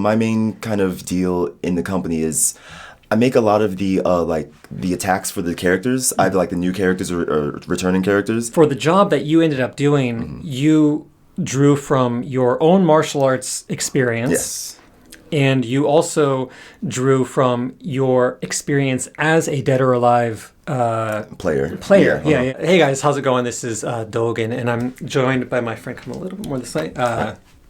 my main kind of deal in the company is I make a lot of the attacks for the characters, either like the new characters or returning characters. For the job that you ended up doing, you drew from your own martial arts experience. Yes. And you also drew from your experience as a Dead or Alive player. Yeah. Hey guys, how's it going? This is Dogen, and I'm joined by my friend. Come a little bit more this way.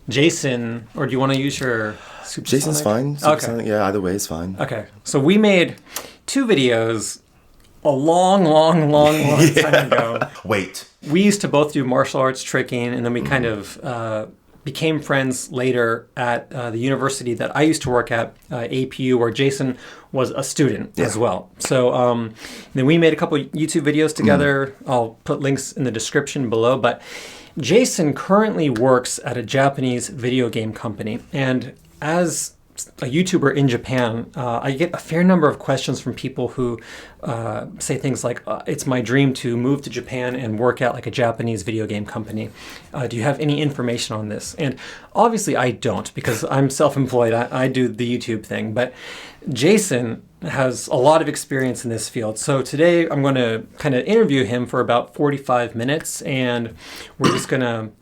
Jason, or do you want to use your Supersonic? Jason's fine. Supersonic, yeah, either way is fine. Okay, so we made 2 videos a long time ago. Wait. We used to both do martial arts tricking, and then we kind of became friends later at the university that I used to work at, APU, where Jason was a student as well. So then we made a couple YouTube videos together. I'll put links in the description below. But Jason currently works at a Japanese video game company. And as a YouTuber in Japan, I get a fair number of questions from people who say things like, it's my dream to move to Japan and work at like a Japanese video game company. Do you have any information on this? And obviously I don't, because I'm self-employed. I do the YouTube thing. But Jason has a lot of experience in this field. So today I'm going to kind of interview him for about 45 minutes, and we're just going to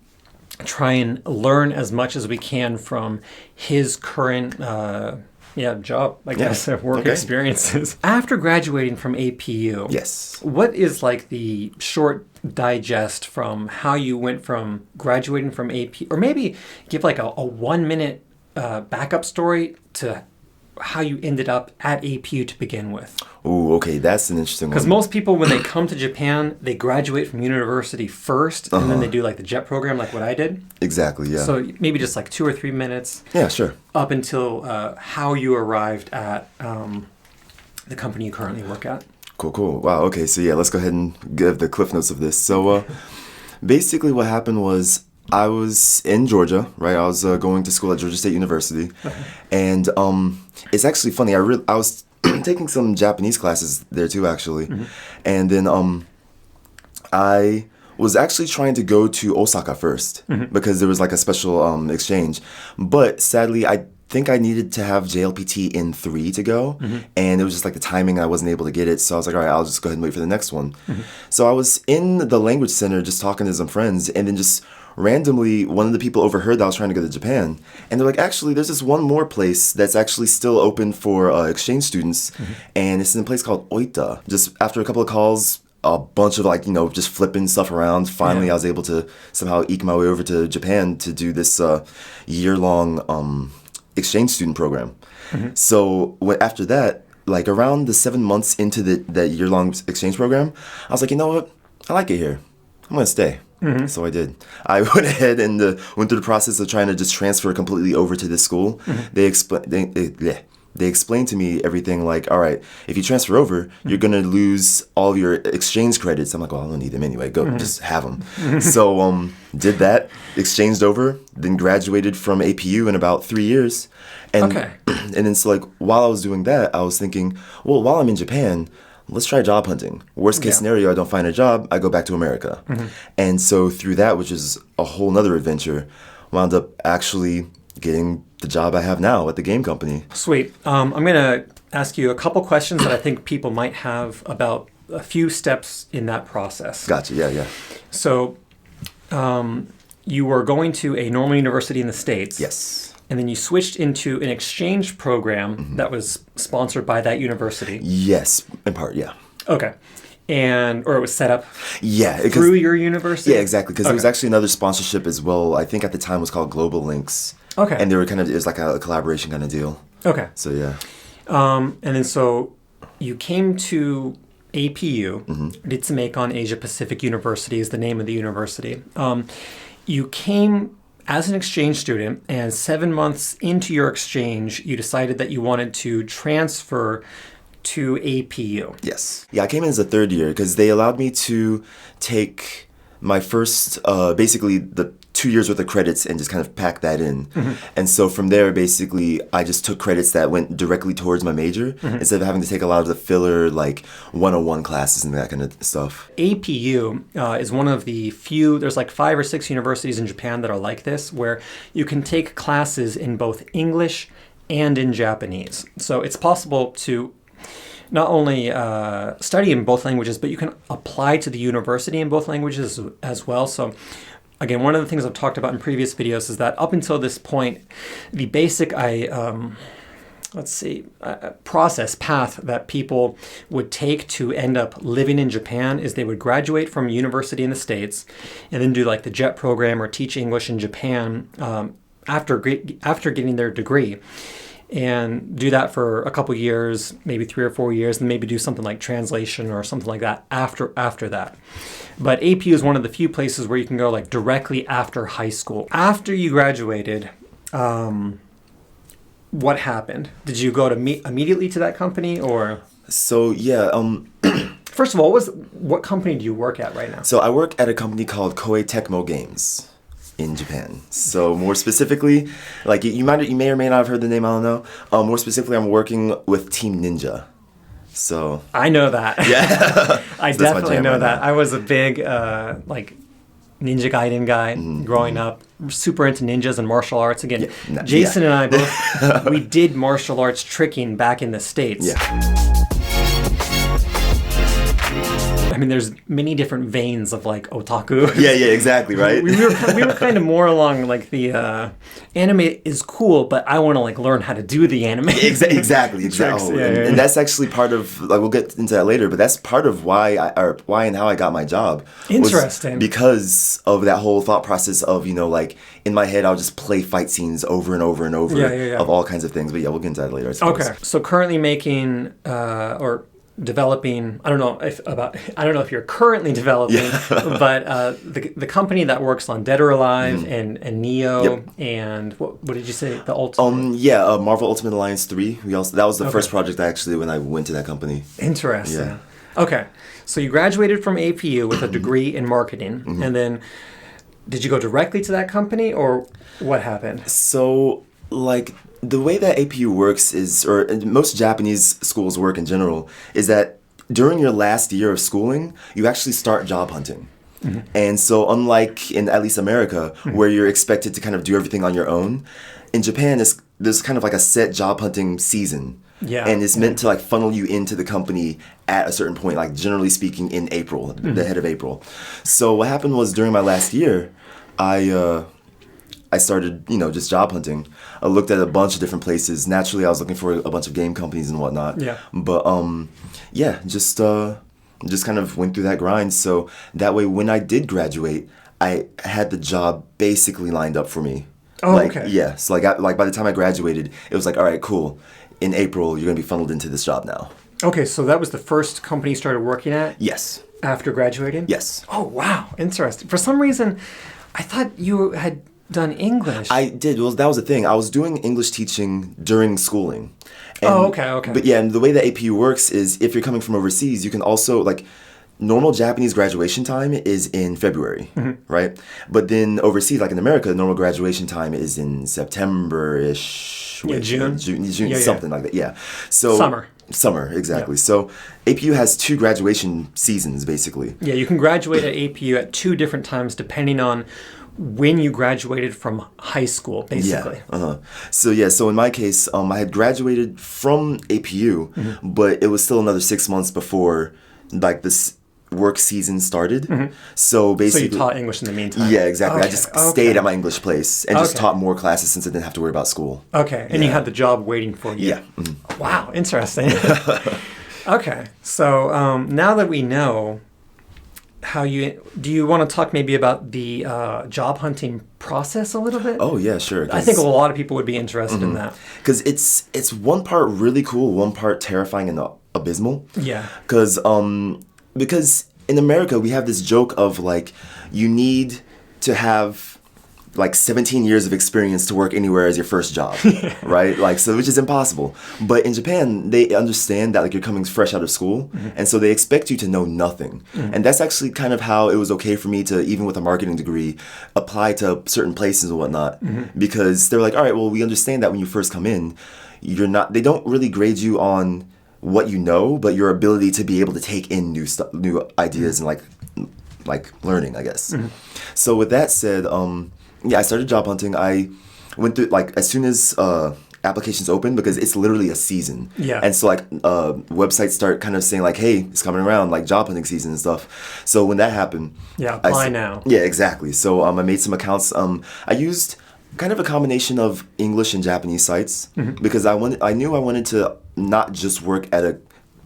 try and learn as much as we can from his current job, I guess, work experiences. After graduating from APU, yes, what is like the short digest from how you went from graduating from AP, or maybe give like a 1-minute backup story to how you ended up at APU to begin with? Ooh, okay, that's an interesting one. Because most people, when they come to Japan, they graduate from university first, and then they do like the JET program, like what I did. Exactly, yeah. So maybe just like 2 or 3 minutes. Yeah, sure. Up until how you arrived at the company you currently work at. Cool. Wow, okay, so yeah, let's go ahead and give the cliff notes of this. So basically what happened was I was in Georgia, right? I was going to school at Georgia State University. And it's actually funny. I was taking some Japanese classes there too, actually. And then I was actually trying to go to Osaka first because there was like a special exchange. But sadly, I think I needed to have JLPT in 3 to go. And it was just like the timing, I wasn't able to get it. So I was like, all right, I'll just go ahead and wait for the next one. So I was in the language center just talking to some friends, and then just randomly, one of the people overheard that I was trying to go to Japan. And they're like, actually, there's this one more place that's actually still open for exchange students. And it's in a place called Oita. Just after a couple of calls, a bunch of like, just flipping stuff around. Finally, I was able to somehow eke my way over to Japan to do this year-long exchange student program. So after that, like around the 7 months into that year-long exchange program, I was like, you know what? I like it here. I'm going to stay. So I did. I went ahead and went through the process of trying to just transfer completely over to this school. They explained to me everything like, all right, if you transfer over, you're going to lose all of your exchange credits. I'm like, well, I don't need them anyway. Go, just have them. So did that, exchanged over, then graduated from APU in about 3 years. And, and then so like while I was doing that, I was thinking, well, while I'm in Japan, let's try job hunting. Worst case scenario, I don't find a job, I go back to America. And so through that, which is a whole nother adventure, wound up actually getting the job I have now at the game company. Sweet. I'm going to ask you a couple questions that I think people might have about a few steps in that process. Gotcha, yeah. So you were going to a normal university in the States. Yes. And then you switched into an exchange program that was sponsored by that university. Yes, in part, yeah. Okay. Or it was set up through your university? Yeah, exactly. Because there was actually another sponsorship as well. I think at the time it was called Global Links. Okay. And they were it was like a collaboration kind of deal. Okay. So, yeah. And then so you came to APU, Ritsumeikan Asia Pacific University is the name of the university. You came as an exchange student, and 7 months into your exchange, you decided that you wanted to transfer to APU. Yes. Yeah, I came in as a third year because they allowed me to take my first, basically the 2 years worth of credits and just kind of pack that in. And so from there, basically, I just took credits that went directly towards my major instead of having to take a lot of the filler, like 101 classes and that kind of stuff. APU is one of the few, there's like 5 or 6 universities in Japan that are like this, where you can take classes in both English and in Japanese. So it's possible to not only study in both languages, but you can apply to the university in both languages as well. So again, one of the things I've talked about in previous videos is that up until this point, the basic process path that people would take to end up living in Japan is they would graduate from university in the States and then do like the JET program or teach English in Japan after getting their degree. And do that for a couple years, maybe 3 or 4 years, and maybe do something like translation or something like that after that. But APU is one of the few places where you can go like directly after high school. After you graduated, what happened? Did you go to immediately to that company or? So yeah. First of all, what company do you work at right now? So I work at a company called Koei Tecmo Games in Japan. So more specifically, like you may or may not have heard the name, I don't know. More specifically, I'm working with Team Ninja. So I know that. Yeah. I definitely know that. I was a big like Ninja Gaiden guy growing up, super into ninjas and martial arts. Again, Jason and I both we did martial arts tricking back in the States. Yeah. I mean, there's many different veins of like otaku. Yeah, exactly, right? we were kind of more along like the anime is cool, but I want to like learn how to do the anime. Exactly. Oh, and that's actually part of like we'll get into that later, but that's part of why and how I got my job. Interesting. Because of that whole thought process of like in my head I'll just play fight scenes over and over and over of all kinds of things. But yeah, we'll get into that later, I suppose. Okay. So currently making or developing, I don't know if you're currently developing, but the company that works on Dead or Alive and Nioh and what did you say, the Ultimate? Marvel Ultimate Alliance 3. That was the first project actually when I went to that company. Interesting. Yeah. Okay, so you graduated from APU with a degree in marketing, and then did you go directly to that company or what happened? So like the way that APU works is, or most Japanese schools work in general, is that during your last year of schooling, you actually start job hunting. And so unlike in at least America, where you're expected to kind of do everything on your own, in Japan, there's kind of like a set job hunting season. Yeah. And it's meant to like funnel you into the company at a certain point, like generally speaking in April, the head of April. So what happened was during my last year, I started, just job hunting. I looked at a bunch of different places. Naturally, I was looking for a bunch of game companies and whatnot. Yeah. But just kind of went through that grind. So that way, when I did graduate, I had the job basically lined up for me. Oh, okay. Yeah. So like by the time I graduated, it was like, all right, cool. In April, you're gonna be funneled into this job now. Okay, so that was the first company you started working at? Yes. After graduating? Yes. Oh, wow. Interesting. For some reason, I thought you had done English. I did. Well, that was the thing. I was doing English teaching during schooling. And, okay. But yeah, and the way that APU works is if you're coming from overseas, you can also, like, normal Japanese graduation time is in February, right? But then overseas, like in America, normal graduation time is in September-ish. June, something like that, yeah. So Summer, exactly. Yeah. So APU has 2 graduation seasons, basically. Yeah, you can graduate at APU at 2 different times depending on when you graduated from high school, basically. Yeah. So in my case, I had graduated from APU, but it was still another 6 months before, like, this work season started. So basically, so you taught English in the meantime. Yeah, exactly. Okay. I just stayed at my English place and just taught more classes since I didn't have to worry about school. Okay, and you had the job waiting for you. Yeah. Wow, interesting. Okay, so now that we know how do you want to talk maybe about the job hunting process a little bit? Oh yeah, sure. I think a lot of people would be interested in that. Because it's one part really cool, one part terrifying and abysmal. Yeah. Because in America, we have this joke of, like, you need to have like 17 years of experience to work anywhere as your first job, right? Like, so which is impossible. But in Japan, they understand that like you're coming fresh out of school, and so they expect you to know nothing. And that's actually kind of how it was okay for me to, even with a marketing degree, apply to certain places and whatnot, because they're like, all right, well, we understand that when you first come in, they don't really grade you on what you know, but your ability to be able to take in new ideas and like learning, I guess. So with that said, yeah, I started job hunting. I went through, like, as soon as applications open, because it's literally a season. Yeah. And so, like, websites start kind of saying, like, hey, it's coming around, like, job hunting season and stuff. So when that happened... Yeah, apply now. Yeah, exactly. So I made some accounts. I used kind of a combination of English and Japanese sites, because I knew I wanted to not just work at a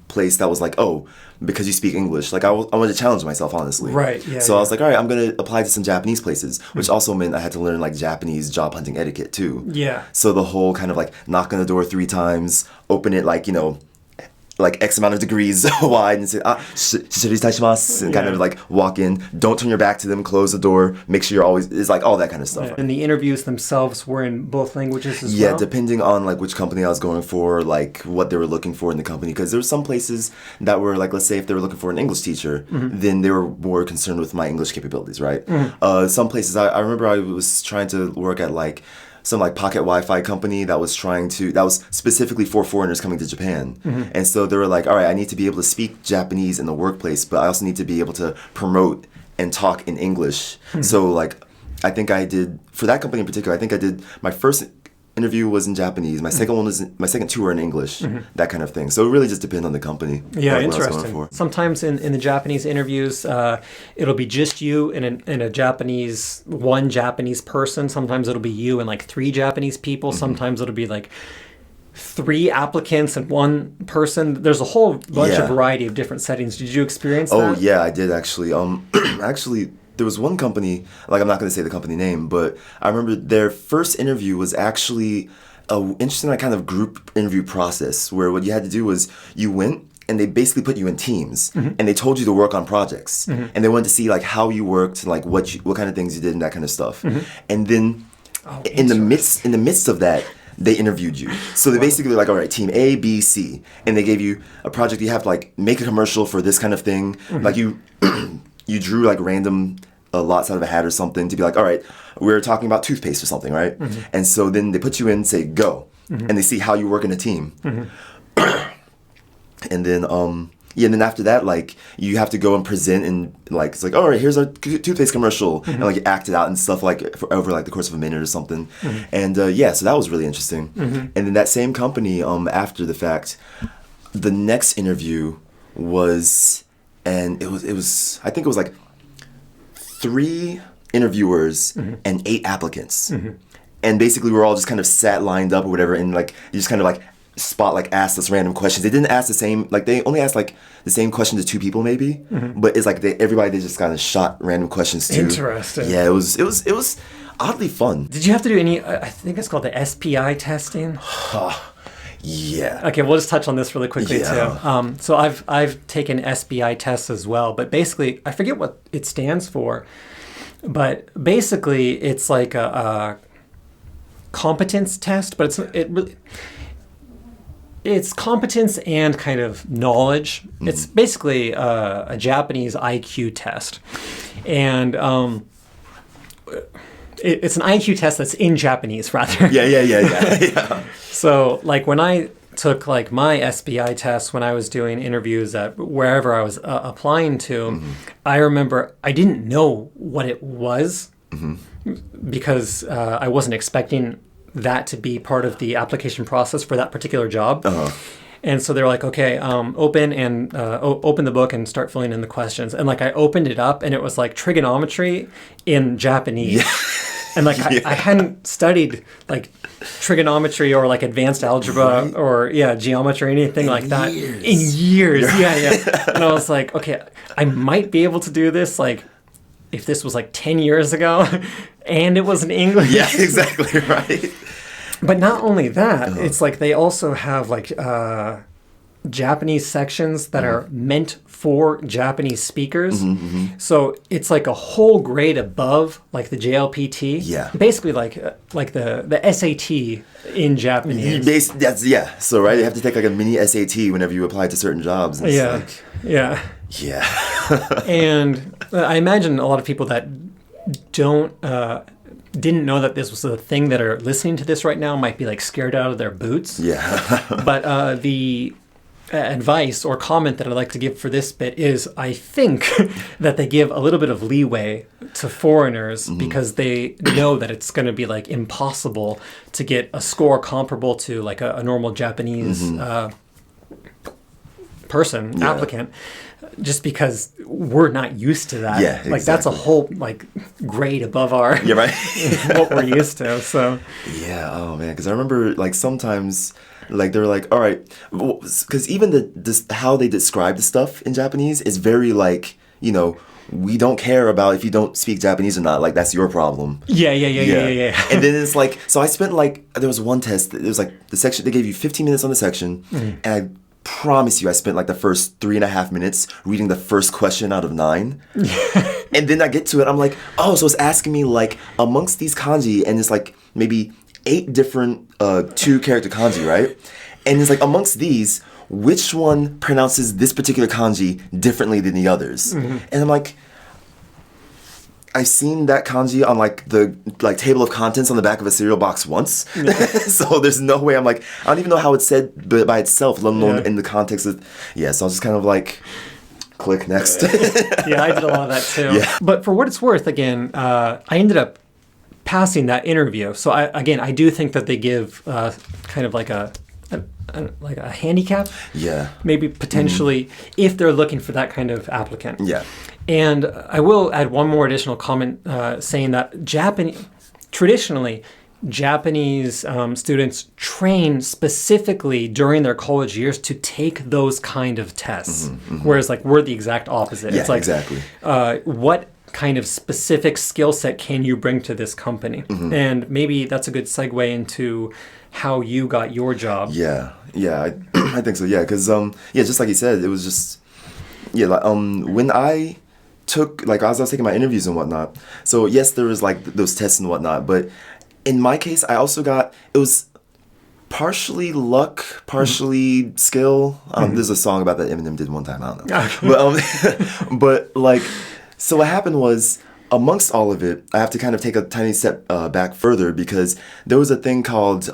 place that was like, oh, because you speak English. Like, I wanted to challenge myself, honestly. Right, yeah. So I was like, all right, I'm going to apply to some Japanese places, which also meant I had to learn, like, Japanese job hunting etiquette, too. Yeah. So the whole kind of, like, knock on the door 3 times, open it, like, you know, like X amount of degrees wide and say, and kind of like walk in, don't turn your back to them, close the door, make sure you're always, it's like all that kind of stuff. And the interviews themselves were in both languages as well? Yeah, depending on like which company I was going for, like what they were looking for in the company. Because there were some places that were like, let's say if they were looking for an English teacher, then they were more concerned with my English capabilities, right? Some places, I remember I was trying to work at like some like pocket Wi-Fi company that was specifically for foreigners coming to Japan. And so they were like, all right, I need to be able to speak Japanese in the workplace, but I also need to be able to promote and talk in English. So like, I think I did, for that company in particular, I think I did, my first interview was in Japanese. My second one was my second 2 were in English, that kind of thing. So it really just depends on the company. Yeah, like, interesting. Sometimes in the Japanese interviews, it'll be just you and one Japanese person. Sometimes it'll be you and like 3 Japanese people. Sometimes it'll be like 3 applicants and 1 person. There's a whole bunch of variety of different settings. Did you experience that? Oh yeah, I did actually. Actually, there was one company, like I'm not going to say the company name, but I remember their first interview was actually an interesting like, kind of group interview process where what you had to do was you went and they basically put you in teams and they told you to work on projects and they wanted to see like how you worked and like what kind of things you did and that kind of stuff. And then in the midst of that, they interviewed you. So they basically were like, all right, team A, B, C. And they gave you a project. You have to like make a commercial for this kind of thing. Like you drew like random lots out of a hat or something to be like, all right, we're talking about toothpaste or something, right? And so then they put you in, say, go. And they see how you work in a team. And then, and then after that, like, you have to go and present and, like, it's like, all right, here's our toothpaste commercial. And, like, act it out and stuff, like, over, like, the course of a minute or something. And, so that was really interesting. And then that same company, after the fact, the next interview was, and it was I think it was, like, 3 interviewers and 8 applicants. And basically we're all just kind of sat lined up or whatever, and, like, you just kind of, like, asked us random questions. They didn't ask the same, like they only asked like the same question to 2 people maybe, but it's like everybody just kind of shot random questions too. Interesting. Yeah, it was oddly fun. Did you have to do any? I think it's called the SPI testing. Yeah. Okay, we'll just touch on this really quickly too. So I've taken SPI tests as well, but basically I forget what it stands for, but basically it's like a competence test, but it's competence and kind of knowledge. It's basically a Japanese IQ test. And it's an IQ test that's in Japanese, rather. Yeah. So, like, when I took, like, my SPI test when I was doing interviews at wherever I was applying to, I remember I didn't know what it was because I wasn't expecting that to be part of the application process for that particular job. And so they're like, okay, open the book and start filling in the questions. And like I opened it up and it was like trigonometry in Japanese. And like I hadn't studied like trigonometry or like advanced algebra or geometry or anything like that in years. Yeah. And I was like, okay, I might be able to do this like if this was like 10 years ago and it was in English. Yeah, exactly right. But not only that, it's like they also have like Japanese sections that are meant for Japanese speakers. So it's like a whole grade above like the JLPT. Yeah. Basically like the SAT in Japanese. So right, you have to take like a mini SAT whenever you apply to certain jobs. And Yeah. it's Yeah. yeah. And I imagine a lot of people that didn't know that this was a thing that are listening to this right now might be like scared out of their boots. Yeah. But the advice or comment that I'd like to give for this bit is I think that they give a little bit of leeway to foreigners because they know that it's going to be like impossible to get a score comparable to like a normal Japanese person, applicant, just because we're not used to that. Yeah, exactly. Like that's a whole like grade above our Right. what we're used to. So Yeah. Oh man, because I remember like sometimes like they're like, all right, because even how they describe the stuff in Japanese is very like, you know, we don't care about if you don't speak Japanese or not. Like that's your problem. Yeah. And then it's like, so I spent like, there was one test. It was like the section, they gave you 15 minutes on the section. And I promise you, I spent like the first 3.5 minutes reading the first question out of 9. And then I get to it, I'm like, oh, so it's asking me like amongst these kanji, and it's like maybe 8 different 2-character kanji, right? And it's like amongst these, which one pronounces this particular kanji differently than the others? And I'm like, I've seen that kanji on like the table of contents on the back of a cereal box once. So there's no way. I'm like, I don't even know how it's said by itself, let alone in the context of, so I was just kind of like, click next. Yeah, I did a lot of that too. Yeah. But for what it's worth, again, I ended up passing that interview. So I do think that they give kind of like a handicap. Yeah. Maybe potentially if they're looking for that kind of applicant. Yeah. And I will add one more additional comment saying that traditionally, Japanese students train specifically during their college years to take those kind of tests. Whereas like we're the exact opposite. Yeah, it's like, exactly. What kind of specific skill set can you bring to this company? And maybe that's a good segue into how you got your job. Yeah, I think so. Yeah, because just like you said, it was just when I took as I was taking my interviews and whatnot. So yes, there was like those tests and whatnot, but in my case, I also it was partially luck, partially skill. There's a song about that Eminem did one time. I don't know, but like, so what happened was, amongst all of it, I have to kind of take a tiny step back further because there was a thing called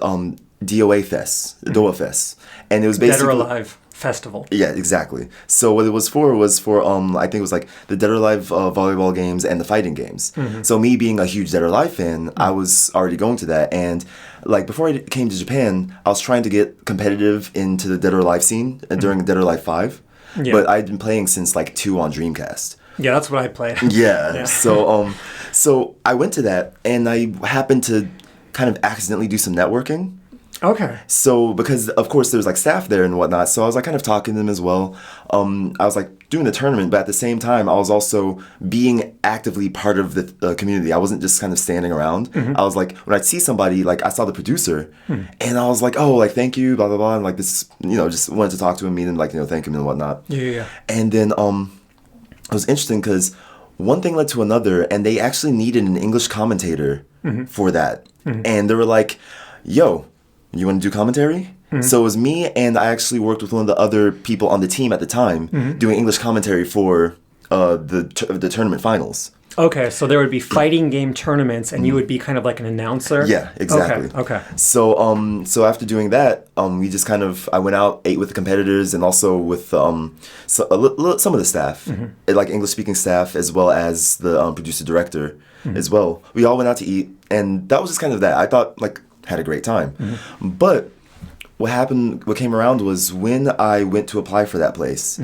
DOA Fest, DOA Fest, and it was basically Dead or Alive Festival. Yeah, exactly. So what it was for I think it was like the Dead or Alive volleyball games and the fighting games. So me being a huge Dead or Alive fan, I was already going to that, and like before I came to Japan, I was trying to get competitive into the Dead or Alive scene during Dead or Alive 5, but I'd been playing since like 2 on Dreamcast. Yeah, that's what I played. Yeah. So I went to that, and I happened to kind of accidentally do some networking. Okay. So because of course there's like staff there and whatnot, so I was like kind of talking to them as well. I was like doing the tournament, but at the same time I was also being actively part of the community. I wasn't just kind of standing around. I was like, when I'd see somebody, like I saw the producer, and I was like, oh, like thank you, blah blah blah, and like this, just wanted to talk to him, and like thank him and whatnot. Yeah. And then it was interesting because one thing led to another, and they actually needed an English commentator for that. And they were like, yo, you want to do commentary? So it was me, and I actually worked with one of the other people on the team at the time doing English commentary for the tournament finals. Okay, so there would be fighting game tournaments, and you would be kind of like an announcer? Yeah, exactly. Okay. So after doing that, we just I went out, ate with the competitors, and also with some of the staff, like English-speaking staff, as well as the producer-director as well. We all went out to eat, and that was just kind of that. I thought, had a great time. But what came around was when I went to apply for that place,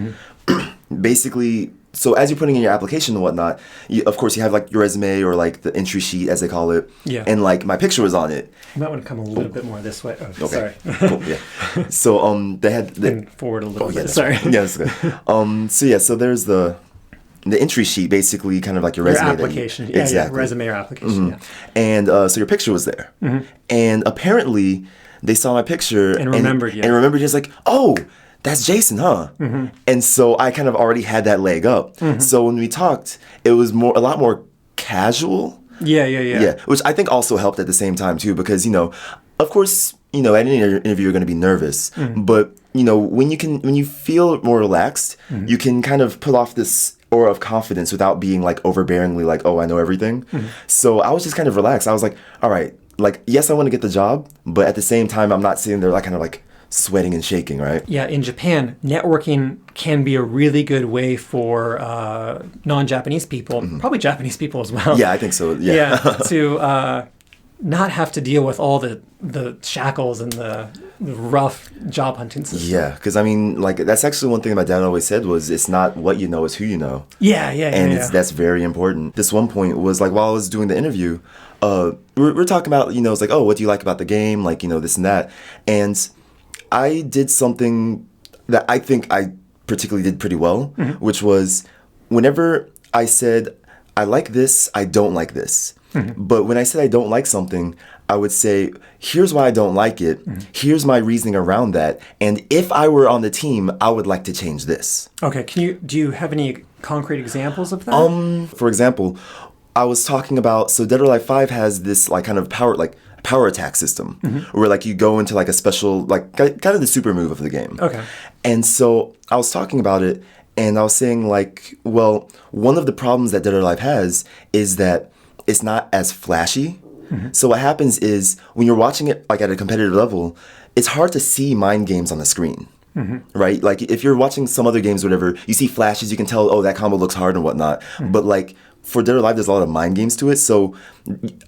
basically, so as you're putting in your application and whatnot, of course you have like your resume or like the entry sheet as they call it. Yeah. And like my picture was on it. You might want to come a little bit more this way. Oh, okay. Sorry. Cool, yeah. So they had forward a little bit. Yeah, Sorry. Yeah, that's good. So there's the entry sheet, basically kind of like your resume. Your application. Exactly. Yeah, resume or application, yeah. And so your picture was there. And apparently they saw my picture and remembered you. And remembered just like, oh, that's Jason, huh? And so I kind of already had that leg up. So when we talked, it was a lot more casual. Yeah. Which I think also helped at the same time too, because of course, at any interview you're going to be nervous, but when you feel more relaxed, you can kind of put off this aura of confidence without being like overbearingly like, oh, I know everything. So I was just kind of relaxed. I was like, all right, like, yes, I want to get the job, but at the same time, I'm not sitting there like kind of like sweating and shaking, right? Yeah, in Japan, networking can be a really good way for non-Japanese people, probably Japanese people as well. Yeah, I think so. Yeah, to not have to deal with all the shackles and the rough job hunting system. Yeah, because I mean, like, that's actually one thing my dad always said was, it's not what you know, it's who you know. And that's very important. This one point was like, while I was doing the interview, we're talking about, it's like, oh, what do you like about the game? Like, this and that. And I did something that I think I particularly did pretty well, which was whenever I said, I like this, I don't like this. But when I said I don't like something, I would say, here's why I don't like it. Here's my reasoning around that. And if I were on the team, I would like to change this. Okay. Do you have any concrete examples of that? For example, I was talking about, so Dead or Alive 5 has this like kind of power attack system where like you go into like a special, like kind of the super move of the game. Okay. And so I was talking about it and I was saying like, well, one of the problems that Dead or Alive has is that it's not as flashy. So what happens is when you're watching it like at a competitive level, it's hard to see mind games on the screen. Right? Like if you're watching some other games or whatever, you see flashes, you can tell, oh, that combo looks hard and whatnot. But like for Dead or Alive, there's a lot of mind games to it. So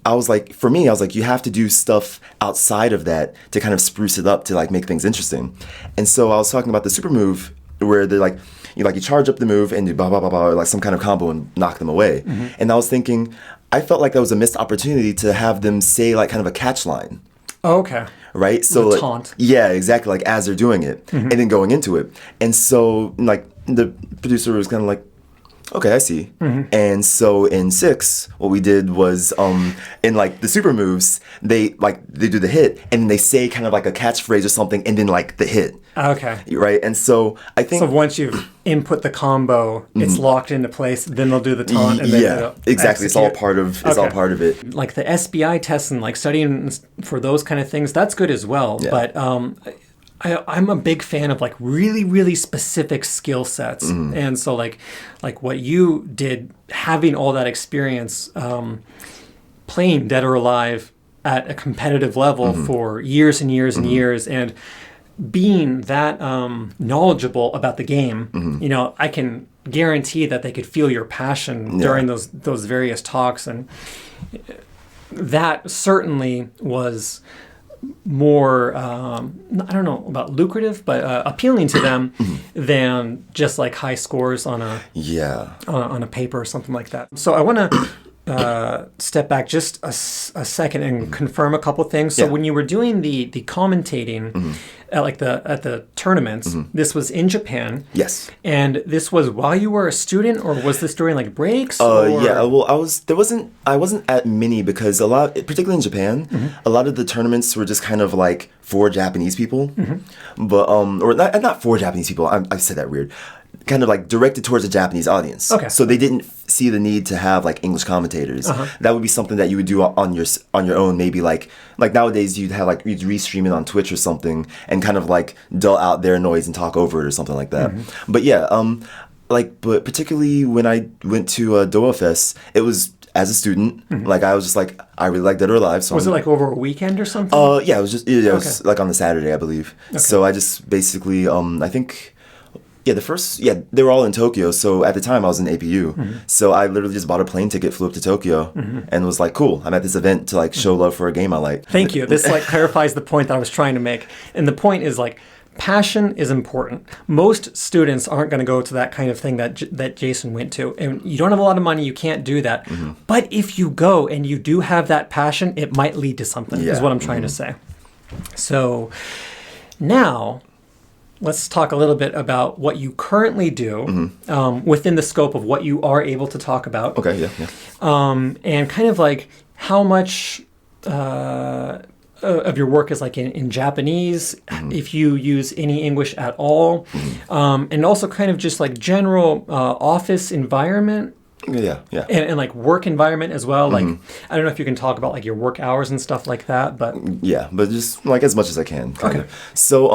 I was like, for me, I was like, you have to do stuff outside of that to kind of spruce it up to like make things interesting. And so I was talking about the super move where they're like, you charge up the move and do blah, blah, blah, blah, or like some kind of combo and knock them away. And I was thinking, I felt like that was a missed opportunity to have them say like kind of a catch line. Oh, okay. Right? So the like, taunt. Yeah, exactly. Like as they're doing it and then going into it. And so like the producer was kind of like, okay, I see. And so in 6, what we did was in like the super moves, they do the hit and then they say kind of like a catchphrase or something and then like the hit. Okay. Right? And so I think... So once you've input the combo, it's locked into place, then they'll do the taunt and then they'll exactly. execute. It's all part of it. Like the SPI tests and like studying for those kind of things, that's good as well. Yeah. But I'm a big fan of like really, really specific skill sets. And so like what you did, having all that experience playing Dead or Alive at a competitive level for years and years and years, and being that knowledgeable about the game, I can guarantee that they could feel your passion during those various talks. And that certainly was more, I don't know about lucrative, but appealing to them than just like high scores on a paper or something like that. So I want to step back just a second and confirm a couple things. So when you were doing the commentating at the tournaments, this was in Japan. Yes. And this was while you were a student, or was this during like breaks? Yeah. Well, I wasn't at many because particularly in Japan, a lot of the tournaments were just kind of like for Japanese people, but or not for Japanese people. I said that weird. Kind of like directed towards a Japanese audience. Okay. So they didn't see the need to have like English commentators. That would be something that you would do on your own. Maybe like nowadays you'd restream it on Twitch or something and kind of like dull out their noise and talk over it or something like that. But yeah, but particularly when I went to Doha Fest, it was as a student. Like I was just like, I really like Dead or Alive. So was it like over a weekend or something? Yeah, it was just it was like on the Saturday, I believe. Okay. So I just basically I think. Yeah, they were all in Tokyo. So at the time I was in APU. So I literally just bought a plane ticket, flew up to Tokyo and was like, cool, I'm at this event to like show love for a game I like. Thank you. This like clarifies the point that I was trying to make. And the point is like, passion is important. Most students aren't going to go to that kind of thing that Jason went to. And you don't have a lot of money, you can't do that. But if you go and you do have that passion, it might lead to something, is what I'm trying to say. So now... let's talk a little bit about what you currently do within the scope of what you are able to talk about. Okay, yeah. And kind of like how much of your work is like in Japanese, if you use any English at all, and also kind of just like general office environment. Yeah. And like work environment as well. Like, I don't know if you can talk about like your work hours and stuff like that, but yeah, but just like as much as I can. Okay. Of. So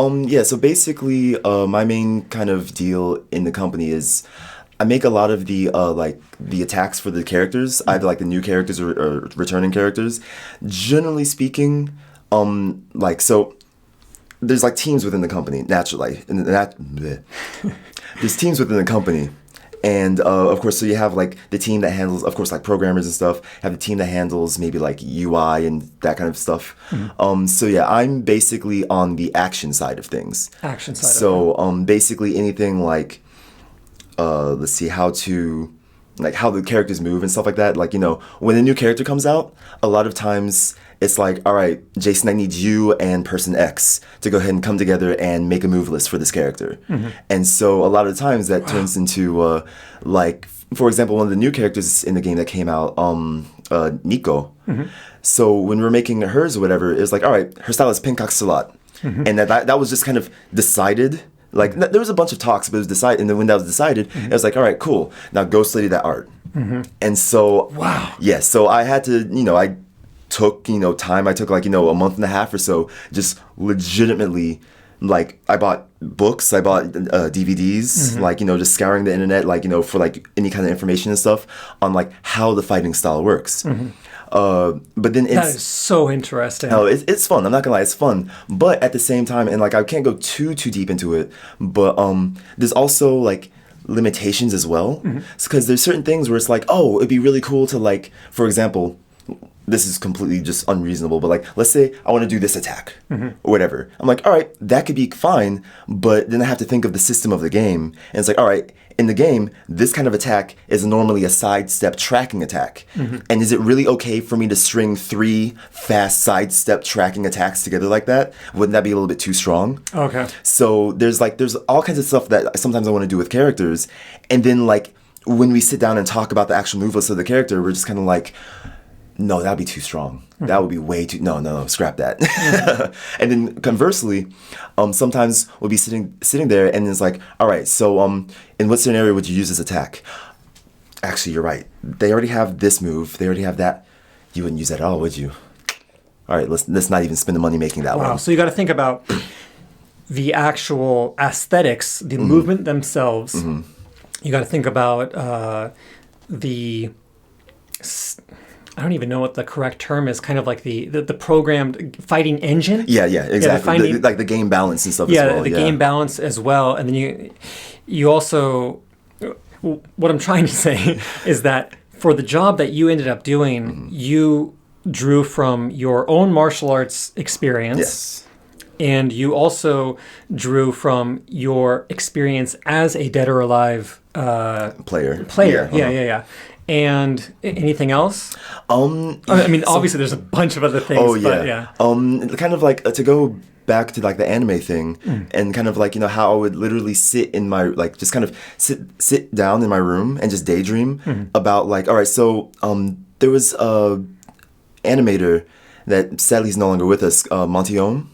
so basically, my main kind of deal in the company is I make a lot of the like the attacks for the characters, either like the new characters or returning characters. Generally speaking, like so, there's like teams within the company naturally, there's teams within the company. And of course, so you have like the team that handles, of course, like programmers and stuff. Have the team that handles maybe like UI and that kind of stuff. So yeah, I'm basically on the action side of things. Action side. So basically anything like, let's see, how the characters move and stuff like that. Like, you know, when a new character comes out, a lot of times it's like, all right, Jason, I need you and person X to go ahead and come together and make a move list for this character. And so a lot of times that turns into, like, for example, one of the new characters in the game that came out, Nioh. So when we were making hers or whatever, it was like, all right, her style is Pinkaxalot. And that was just kind of decided. Like, there was a bunch of talks, but it was decided. And then when that was decided, it was like, all right, cool. Now go study that art. And so, yeah, so I had to, you know, I took, you know, time. I took like, you know, a month and a half or so, just legitimately, like, I bought books, I bought DVDs, like, you know, just scouring the internet, like, you know, for like any kind of information and stuff on like how the fighting style works. But then that is so interesting. Oh, it's fun. I'm not gonna lie, it's fun. But at the same time, and like I can't go too deep into it, but there's also like limitations as well. Because there's certain things where it's like, oh, it'd be really cool to like, for example, this is completely just unreasonable, but like, let's say I want to do this attack or whatever. I'm like, all right, that could be fine, but then I have to think of the system of the game. And it's like, all right, in the game, this kind of attack is normally a sidestep tracking attack. And is it really okay for me to string 3 fast sidestep tracking attacks together like that? Wouldn't that be a little bit too strong? Okay. So there's all kinds of stuff that sometimes I want to do with characters. And then like, when we sit down and talk about the actual move list of the character, we're just kind of like, no, that'd be too strong. That would be way too... No, scrap that. And then conversely, sometimes we'll be sitting there and it's like, all right, so in what scenario would you use this attack? Actually, you're right. They already have this move. They already have that. You wouldn't use that at all, would you? All right, let's not even spend the money making that one. So you got to think about the actual aesthetics, the movement themselves. You got to think about I don't even know what the correct term is, kind of like the programmed fighting engine. Yeah, exactly. Like the game balance and stuff as well. The game balance as well. And then you also, what I'm trying to say is that for the job that you ended up doing, you drew from your own martial arts experience. Yes. And you also drew from your experience as a Dead or Alive player. Yeah. And anything else? I mean, obviously, there's a bunch of other things. Oh yeah. But yeah. Kind of like to go back to like the anime thing, and kind of like, you know, how I would literally sit in my like just kind of sit down in my room and just daydream about like, all right, so there was a animator that sadly is no longer with us, Montion.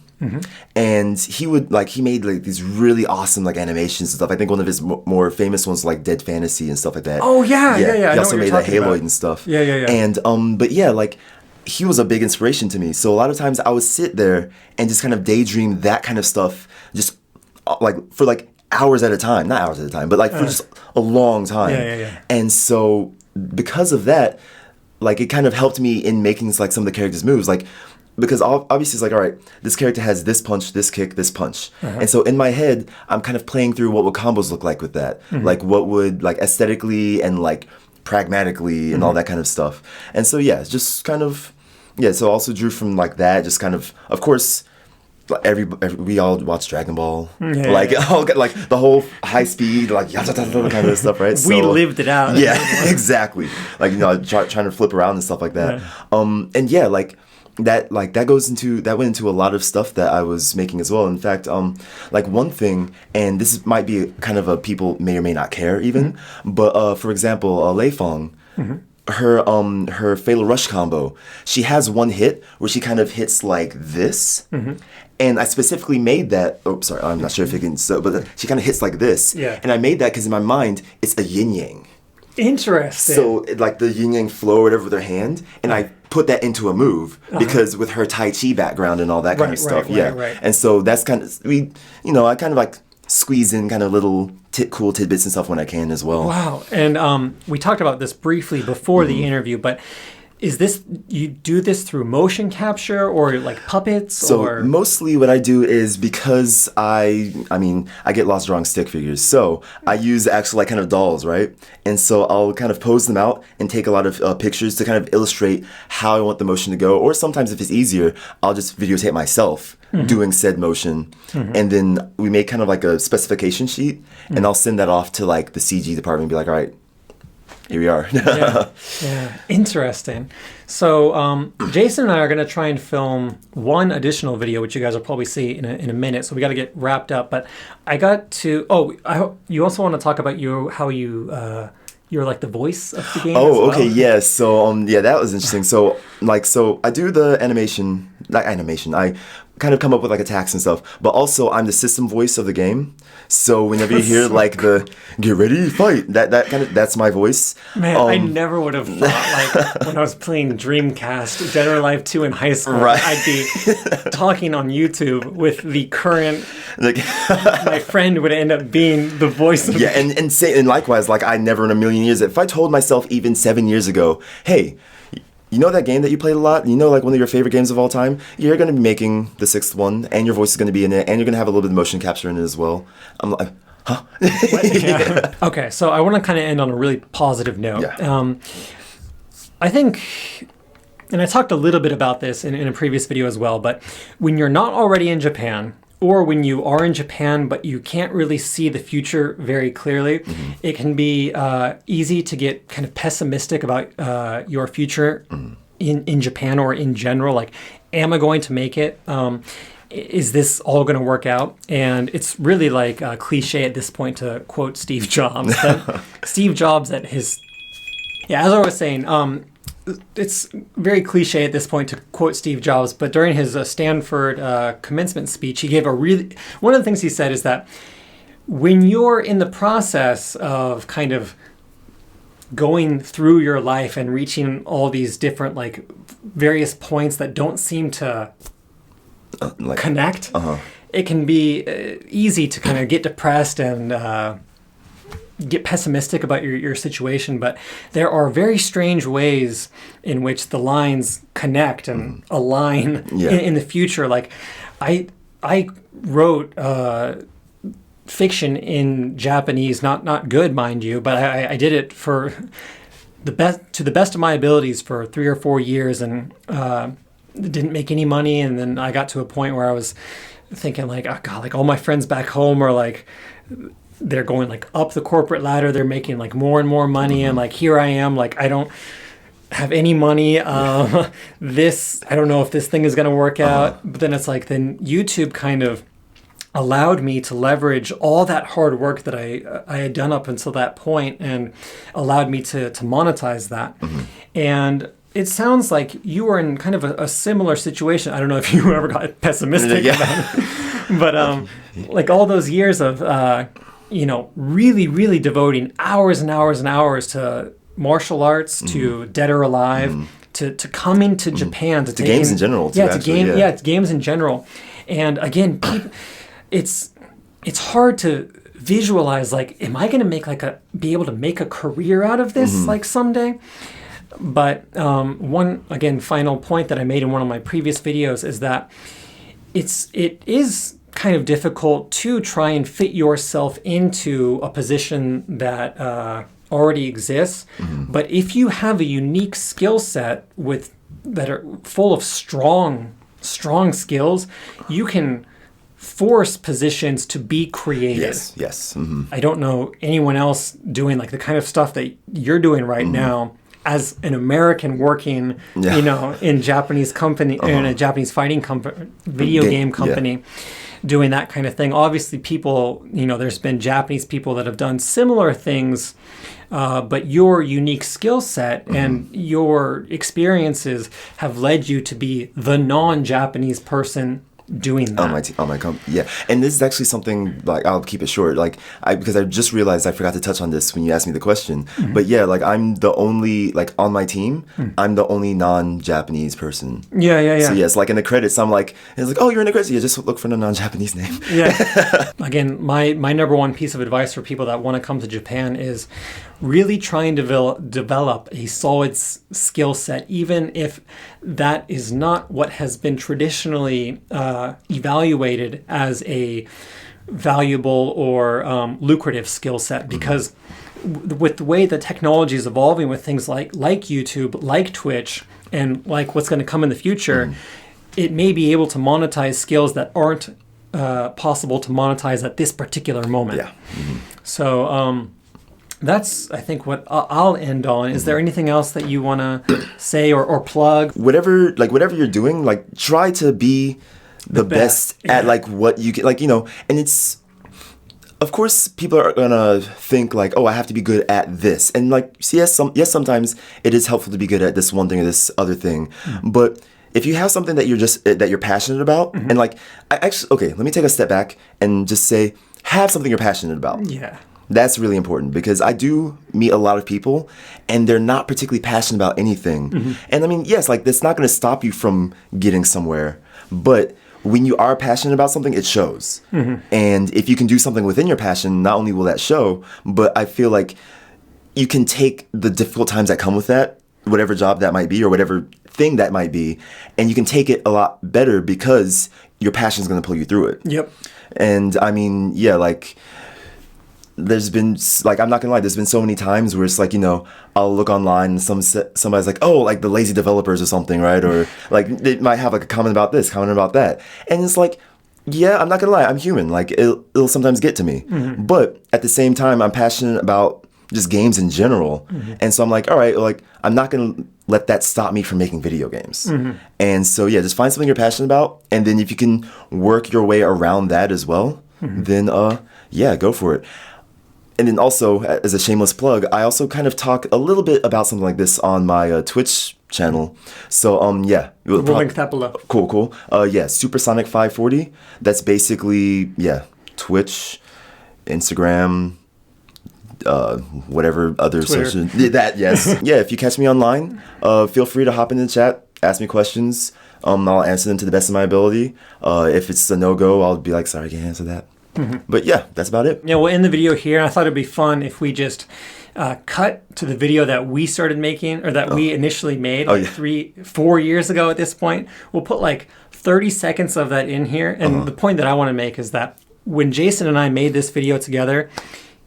And he made like these really awesome like animations and stuff. I think one of his more famous ones like Dead Fantasy and stuff like that. Oh yeah. He also made like Haloid and stuff. Yeah. And but yeah, like he was a big inspiration to me. So a lot of times I would sit there and just kind of daydream that kind of stuff, just like for like hours at a time. Not hours at a time, but like for just a long time. Yeah. And so because of that, like it kind of helped me in making like some of the characters' moves, like. Because obviously it's like, all right, this character has this punch, this kick, this punch. And so in my head, I'm kind of playing through what would combos look like with that. Like what would like aesthetically and like pragmatically and all that kind of stuff. And so yeah, it's just kind of, so I also drew from like that, just kind of course, we all watch Dragon Ball. All like the whole high speed, like kind of stuff, right? We lived it out. Yeah, exactly. Like, you know, trying to flip around and stuff like that. And yeah, like, that went into a lot of stuff that I was making as well. In fact, like one thing, and this might be kind of a people may or may not care even, but for example, Lei Fong, her Fatal Rush combo, she has one hit where she kind of hits like this. And I specifically made that. Oh, sorry, I'm not sure if you can. So, but she kind of hits like this. Yeah. And I made that because in my mind, it's a yin yang. Interesting. So, like the yin yang flow or whatever with her hand, and I put that into a move because with her Tai Chi background and all that kind of stuff. Right. And so that's kind of, I kind of like squeeze in kind of little cool tidbits and stuff when I can as well. Wow. And we talked about this briefly before the interview, but is this, you do this through motion capture or like puppets? So mostly what I do is because I get lost drawing stick figures. So I use actual like kind of dolls, right? And so I'll kind of pose them out and take a lot of pictures to kind of illustrate how I want the motion to go. Or sometimes if it's easier, I'll just videotape myself doing said motion. And then we make kind of like a specification sheet and I'll send that off to like the CG department and be like, all right, here we are. Yeah, interesting. So Jason and I are going to try and film one additional video, which you guys will probably see in a minute. So we got to get wrapped up. But I got to. You also want to talk about how you're like the voice of the game. Oh, as well? okay, yes. So that was interesting. So I do the animation. I kind of come up with like attacks and stuff, but also I'm the system voice of the game. So whenever you hear like the "get ready, fight," that's my voice. Man, I never would have thought like when I was playing Dreamcast, Dead or Alive 2 in high school, I'd be talking on YouTube with the current. My friend would end up being the voice of and likewise, like I never in a million years, if I told myself even 7 years ago, hey, you know that game that you played a lot? You know, like one of your favorite games of all time? You're going to be making the 6th one, and your voice is going to be in it, and you're going to have a little bit of motion capture in it as well. I'm like, huh? Yeah. Okay, so I want to kind of end on a really positive note. Yeah. I think, and I talked a little bit about this in a previous video as well, but when you're not already in Japan, or when you are in Japan but you can't really see the future very clearly, it can be easy to get kind of pessimistic about your future in Japan or in general. Like, am I going to make it? Is this all going to work out? And it's really like a cliche at this point to quote Steve Jobs. Steve Jobs at his... Yeah, as I was saying... it's very cliche at this point to quote Steve Jobs, but during his Stanford commencement speech, he gave one of the things he said is that when you're in the process of kind of going through your life and reaching all these different like various points that don't seem to connect, it can be easy to kind of get depressed and get pessimistic about your situation, but there are very strange ways in which the lines connect and align in the future. Like I wrote fiction in Japanese, not good, mind you, but I did it for the best of my abilities for 3 or 4 years, and didn't make any money. And then I got to a point where I was thinking like, oh God, like all my friends back home are like, they're going like up the corporate ladder. They're making like more and more money. And like, here I am, like, I don't have any money. I don't know if this thing is going to work out. But then it's like, then YouTube kind of allowed me to leverage all that hard work that I had done up until that point and allowed me to monetize that. And it sounds like you were in kind of a similar situation. I don't know if you ever got pessimistic about it. But like all those years of, really, really devoting hours and hours and hours to martial arts, to Dead or Alive, to come into Japan. To games in general. It's games in general. And again, it's hard to visualize, like, am I going to be able to make a career out of this, like, someday? But one, again, final point that I made in one of my previous videos is that it is kind of difficult to try and fit yourself into a position that already exists. But if you have a unique skill set that are full of strong skills, you can force positions to be created. Yes. I don't know anyone else doing like the kind of stuff that you're doing right now as an American working, in Japanese company, in a Japanese fighting video game company. doing that kind of thing. Obviously, people, there's been Japanese people that have done similar things, but your unique skill set and your experiences have led you to be the non-Japanese person doing that. On my company, yeah. And this is actually something, like, I'll keep it short, like, because I just realized I forgot to touch on this when you asked me the question. But yeah, like, I'm the only, like, on my team, I'm the only non-Japanese person. Yeah. So yes, like in the credits, I'm like, it's like, oh, you're in the credits. Yeah, just look for the non-Japanese name. Yeah. Again, my number one piece of advice for people that want to come to Japan is really try and develop a solid skill set, even if that is not what has been traditionally evaluated as a valuable or lucrative skill set. Because with the way the technology is evolving with things like YouTube, like Twitch, and like what's going to come in the future, it may be able to monetize skills that aren't possible to monetize at this particular moment. Yeah. So that's, I think, what I'll end on. Is there anything else that you want to say or plug? Whatever you're doing, like, try to be the best at, like, what you can, like, and it's, of course, people are gonna think, like, oh, I have to be good at this. And, like, yes, sometimes it is helpful to be good at this one thing or this other thing. But if you have something that you're passionate about, and, like, let me take a step back and just say, have something you're passionate about. Yeah. That's really important, because I do meet a lot of people and they're not particularly passionate about anything. And I mean, yes, like, that's not going to stop you from getting somewhere, but when you are passionate about something, it shows. And if you can do something within your passion, not only will that show, but I feel like you can take the difficult times that come with that, whatever job that might be or whatever thing that might be, and you can take it a lot better because your passion is going to pull you through it. Yep. And I mean, yeah, like, there's been, like, I'm not gonna lie, there's been so many times where it's like, I'll look online and somebody's like, oh, like the lazy developers or something, right? Or like they might have like a comment about this, comment about that, and it's like, yeah, I'm not gonna lie, I'm human. Like, it'll sometimes get to me, but at the same time, I'm passionate about just games in general, and so I'm like, all right, like, I'm not gonna let that stop me from making video games. And so yeah, just find something you're passionate about, and then if you can work your way around that as well, then yeah, go for it. And then also, as a shameless plug, I also kind of talk a little bit about something like this on my Twitch channel. So, yeah. We'll link that below. Cool. Yeah, Supersonic 540. That's basically, yeah, Twitch, Instagram, whatever other Twitter. social... That, yes. Yeah, if you catch me online, feel free to hop into the chat, ask me questions. I'll answer them to the best of my ability. If it's a no-go, I'll be like, sorry, I can't answer that. But yeah, that's about it. Yeah, we'll end the video here. I thought it'd be fun if we just cut to the video that we started making, or that we initially made 3-4 years ago at this point. We'll put like 30 seconds of that in here. And the point that I want to make is that when Jason and I made this video together,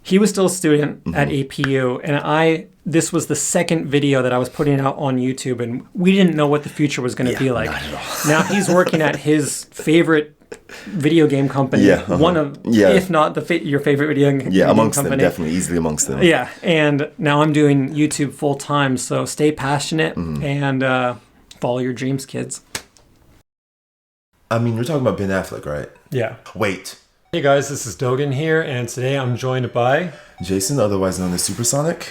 he was still a student at APU, and this was the second video that I was putting out on YouTube, and we didn't know what the future was going to be like. Not at all. Now he's working at his favorite video game company, one of, if not your favorite video game company. Yeah, amongst them, definitely, easily amongst them. Yeah, and now I'm doing YouTube full time, so stay passionate and follow your dreams, kids. I mean, we're talking about Ben Affleck, right? Yeah. Wait. Hey guys, this is Dogen here, and today I'm joined by Jason, otherwise known as Supersonic.